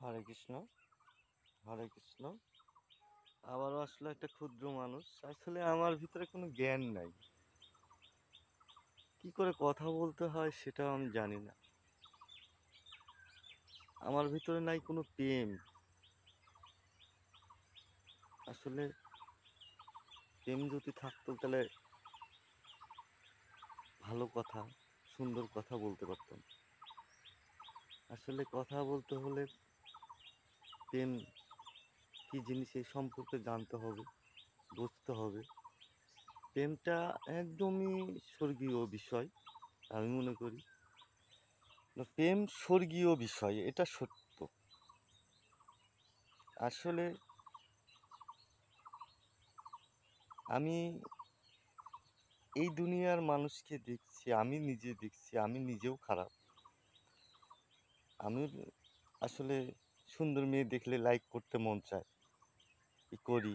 হরে কৃষ্ণ, হরে কৃষ্ণ। আবারও আসলে একটা ক্ষুদ্র মানুষ। আসলে আমার ভিতরে কোনো জ্ঞান নাই, কি করে কথা বলতে হয় সেটাও আমি জানি না। আমার ভিতরে নাই কোনো প্রেম। আসলে প্রেম যদি থাকতো তাহলে ভালো কথা, সুন্দর কথা বলতে পারতাম। আসলে কথা বলতে হলে প্রেম কি জিনিস এই সম্পর্কে জানতে হবে, বুঝতে হবে। প্রেমটা একদমই স্বর্গীয় বিষয় আমি মনে করি। প্রেম স্বর্গীয় বিষয়, এটা সত্য। আসলে আমি এই দুনিয়ার মানুষকে দেখছি, আমি নিজে দেখছি, আমি নিজেও খারাপ। আমি আসলে সুন্দর মেয়ে দেখলে লাইক করতে মন চায়, করি।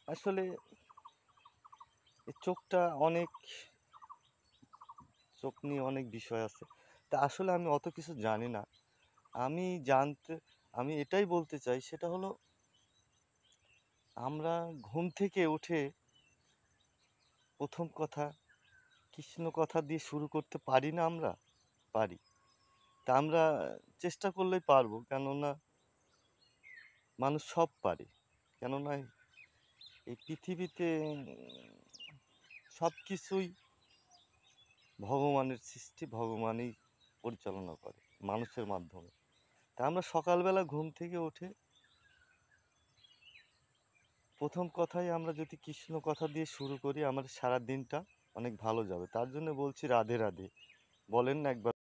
আসলে এই চোখটা অনেক, চোখ নিয়ে অনেক বিষয় আছে। তা আসলে আমি অত কিছু জানি না। আমি জানতে, আমি এটাই বলতে চাই, সেটা হলো আমরা ঘুম থেকে উঠে প্রথম কথা কৃষ্ণ কথা দিয়ে শুরু করতে পারি না? আমরা পারি। তা আমরা চেষ্টা করলেই পারবো, কেননা মানুষ সব পারে। কেননা এই পৃথিবীতে সব কিছুই ভগবানের সৃষ্টি, ভগবানই পরিচালনা করে মানুষের মাধ্যমে। তা আমরা সকালবেলা ঘুম থেকে উঠে প্রথম কথাই আমরা যদি কৃষ্ণ কথা দিয়ে শুরু করি, আমাদের সারা দিনটা অনেক ভালো যাবে। তার জন্য বলছি রাধে রাধে। বলেন না একবার।